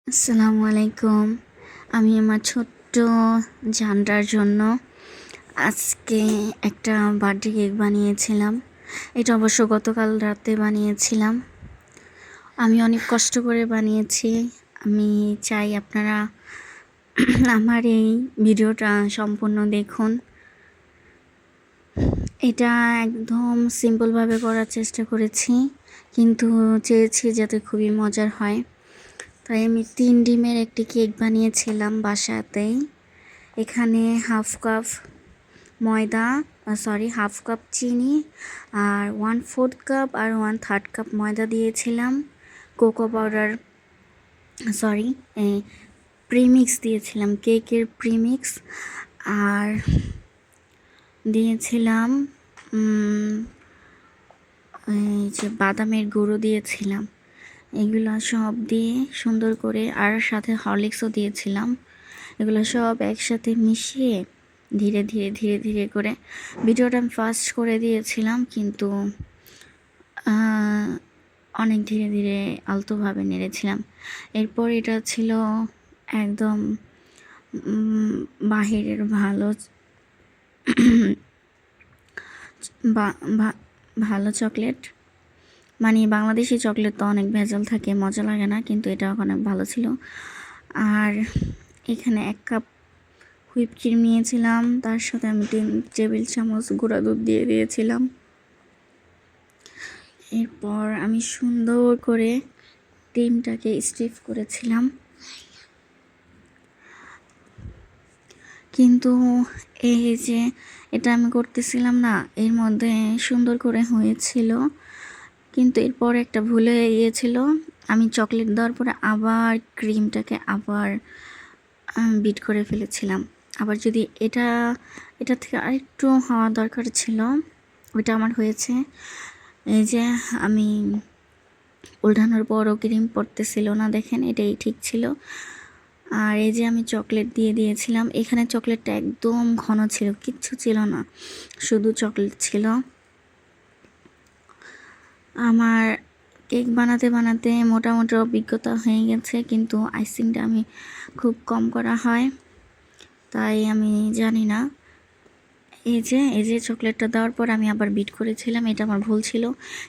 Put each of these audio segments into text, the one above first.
আসসালামু আলাইকুম। আমি আমার ছোট্ট জানটার জন্য আজকে একটা বার্থডে কেক বানিয়েছিলাম। এটা অবশ্য গতকাল রাতে বানিয়েছিলাম। আমি অনেক কষ্ট করে বানিয়েছি। আমি চাই আপনারা আমার এই ভিডিওটা সম্পূর্ণ দেখুন। এটা একদম সিম্পলভাবে করার চেষ্টা করেছি, কিন্তু চেয়েছি যাতে খুবই মজার হয়। তাই আমি 3 ডিমের একটি কেক বানিয়েছিলাম বাসাতেই। এখানে হাফ কাপ চিনি আর 1/4 কাপ আর 1/3 কাপ ময়দা দিয়েছিলাম। কোকো পাউডার সরি প্রিমিক্স দিয়েছিলাম, কেকের প্রিমিক্স। আর দিয়েছিলাম এই যে বাদামের গুঁড়ো দিয়েছিলাম। এগুলো সব দিয়ে সুন্দর করে, আর সাথে হরলিক্সও দিয়েছিলাম। এগুলো সব একসাথে মিশিয়ে ধীরে ধীরে ধীরে ধীরে করে, ভিডিওটা আমি ফাস্ট করে দিয়েছিলাম, কিন্তু অনেক ধীরে ধীরে আলতোভাবে নেড়েছিলাম। এরপর এটা ছিল একদম বাহিরের ভালো চকলেট, মানে বাংলাদেশি চকলেট তো অনেক ভেজাল থাকে, মজা লাগে না, কিন্তু এটা অনেক ভালো ছিল। আর এখানে 1 কাপ হুইপ ক্রিম নিয়েছিলাম, তার সাথে আমি 3 টেবিল চামচ গুঁড়া দুধ দিয়ে দিয়েছিলাম। এরপর আমি সুন্দর করে ক্রিমটাকে স্টিফ করেছিলাম, কিন্তু এই যে এটা আমি করতেছিলাম না, এর মধ্যে সুন্দর করে হয়েছিল, কিন্তু এরপর একটা ভুল হয়ে গিয়েছিল। আমি চকলেট দেওয়ার পরে আবার ক্রিমটাকে আবার বিট করে ফেলেছিলাম। আবার যদি এটা থেকে আরেকটু হওয়া দরকার ছিল, ওইটা আমার হয়েছে। এই যে আমি উল্টানোর পরও ক্রিম পড়তেছিল না, দেখেন, এটাই ঠিক ছিল। আর এই যে আমি চকলেট দিয়ে দিয়েছিলাম, এখানে চকলেটটা একদম ঘন ছিল, কিচ্ছু ছিল না, শুধু চকলেট ছিল। আমার কেক বানাতে বানাতে মোটামুটি অভিজ্ঞতা হয়ে গেছে, কিন্তু আইসিংটা আমি খুব কম করা হয়, তাই আমি জানি না। এই যে চকলেটটা দেওয়ার পর আমি আবার বিট করেছিলাম, এটা আমার ভুল ছিল।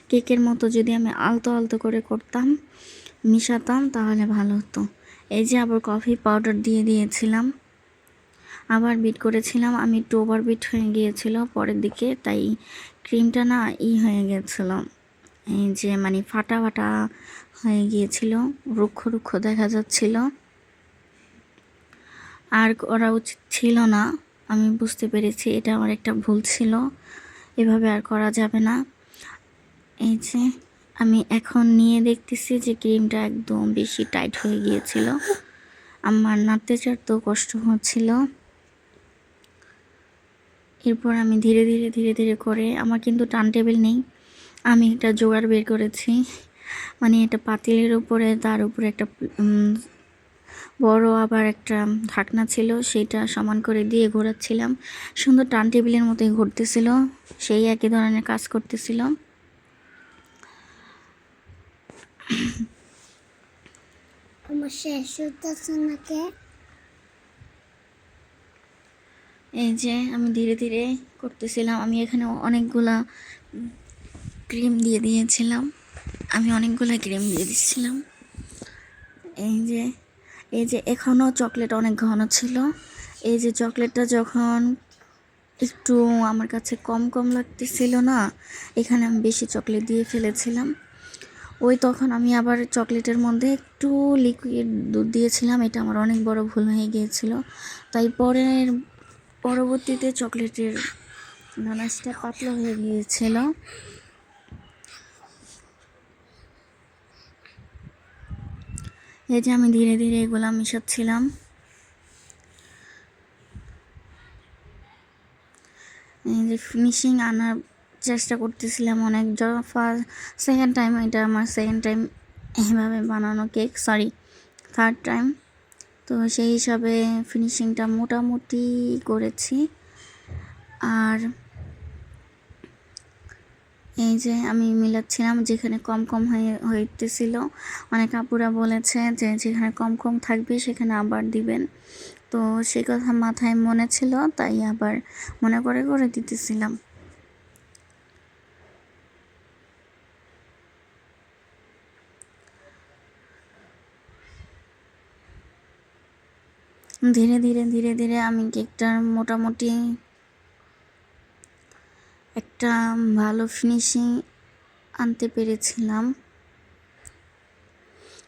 কেকের মতো যদি আমি আলতো আলতো করে করতাম, মিশাতাম, তাহলে ভালো হতো। এই যে আবার কফি পাউডার দিয়ে দিয়েছিলাম, আবার বিট করেছিলাম। আমি একটু ওভার বিট হয়ে গিয়েছিল পরের দিকে, তাই ক্রিমটা না হয়ে গেছিল, এই যে মানে ফাটা ফাটা হয়ে গিয়েছিল, রুক্ষ রুক্ষ দেখা যাচ্ছিল। আর করা উচিত ছিল না, আমি বুঝতে পেরেছি এটা আমার একটা ভুল ছিল, এভাবে আর করা যাবে না। এই যে আমি এখন নিয়ে দেখতেছি যে ক্রিমটা একদম বেশি টাইট হয়ে গিয়েছিল, আমার নাড়তে চাড়তেও কষ্ট হচ্ছিল। এরপর আমি ধীরে ধীরে ধীরে ধীরে করে, আমার কিন্তু টার্ন টেবিল নেই, আমি একটা জোগাড় বের করেছি, মানে এটা পাতিলের উপরে, তার উপরে একটা বড় আবার একটা ঢাকনা ছিল, সেটা সমান করে দিয়ে ঘোরাচ্ছিলাম, সুন্দর টার্ন টেবিলের মতোই ঘুরতেছিল, সেই একই ধরনের কাজ করতেছিল। এই যে আমি ধীরে ধীরে করতেছিলাম, আমি এখানে অনেকগুলা ক্রিম দিয়ে দিয়েছিলাম, দিচ্ছিলাম। এই যে এখনও চকলেট অনেক ঘন ছিল। এই যে চকলেটটা যখন একটু আমার কাছে কম কম লাগতেছিল না, এখানে আমি বেশি চকলেট দিয়ে ফেলেছিলাম। তখন আমি আবার চকলেটের মধ্যে একটু লিকুইড দুধ দিয়েছিলাম, এটা আমার অনেক বড় ভুল হয়ে গিয়েছিল। তাই পরবর্তীতে চকলেটের গানাশটা পাতলা হয়ে গিয়েছিল। এই যে আমি ধীরে ধীরে এগুলা মিশাচ্ছিলাম। এই যে ফিনিশিং আনার চেষ্টা করতেছিলাম অনেক, সেকেন্ড টাইম, এটা আমার সেকেন্ড টাইম এভাবে বানানো কেক, থার্ড টাইম। তো সেই হিসাবে ফিনিশিংটা মোটামুটি করেছি। আর এই যে আমি মিলাচ্ছিলাম, যেখানে কম কম হইতেছিল অনেক আপুরা বলেছে যে যেখানে কম কম থাকবে সেখানে আবার দিবেন। তো সে কথা মাথায় মনে ছিল, তাই আবার মনে করে করে দিতেছিলাম। ধীরে ধীরে ধীরে ধীরে আমি কেকটার মোটামুটি একটা ভালো ফিনিশিং আনতে পেরেছিলাম।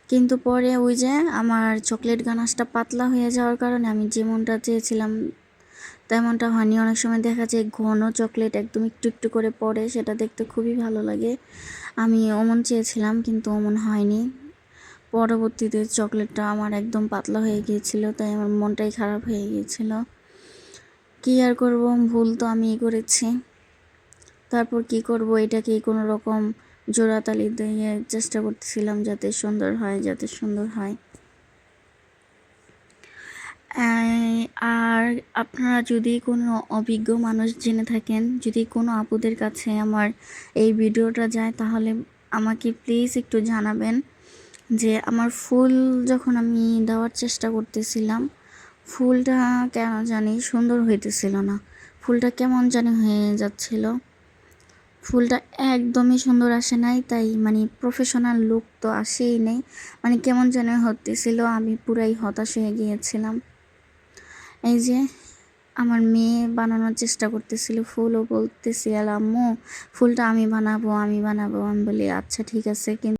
কিন্তু পরে ওই যে আমার চকলেট গানাশটা পাতলা হয়ে যাওয়ার কারণে আমি যেমনটা চেয়েছিলাম তেমনটা হয়নি। অনেক সময় দেখা যায় ঘন চকলেট একদম একটু একটু করে পড়ে, সেটা দেখতে খুবই ভালো লাগে। আমি অমন চেয়েছিলাম কিন্তু অমন হয়নি। পরবর্তীতে চকলেটটা আমার একদম পাতলা হয়ে গিয়েছিল, তাই আমার মনটাই খারাপ হয়ে গিয়েছিল। কী আর করব, ভুল তো আমিই করেছি। তারপর কি করব, এটাকে কোনো রকম জোড়াতালি দিয়ে চেষ্টা করতেছিলাম যাতে সুন্দর হয়, যাতে সুন্দর হয়। আর আপনারা যদি কোনো অভিজ্ঞ মানুষ জেনে থাকেন, যদি কোনো আপুদের কাছে আমার এই ভিডিওটা যায়, তাহলে আমাকে প্লিজ একটু জানাবেন যে আমার ফুল যখন আমি দেওয়ার চেষ্টা করতেছিলাম, ফুলটা কেন জানি সুন্দর হইতেছিল না। ফুলটা কেমন জানি হয়ে যাচ্ছিল, ফুলটা একদমই সুন্দর আসে নাই। তাই মানে প্রফেশনাল লুক তো আসেই নেই, মানে কেমন যেন হতেছিল। আমি পুরাই হতাশ হয়ে গিয়েছিলাম। এই যে আমার মেয়ে বানানোর চেষ্টা করতেছিল ফুলও, বলতেছিল আম্মু ফুলটা আমি বানাবো আমি বানাবো। আমি বলি আচ্ছা ঠিক আছে, কিন্তু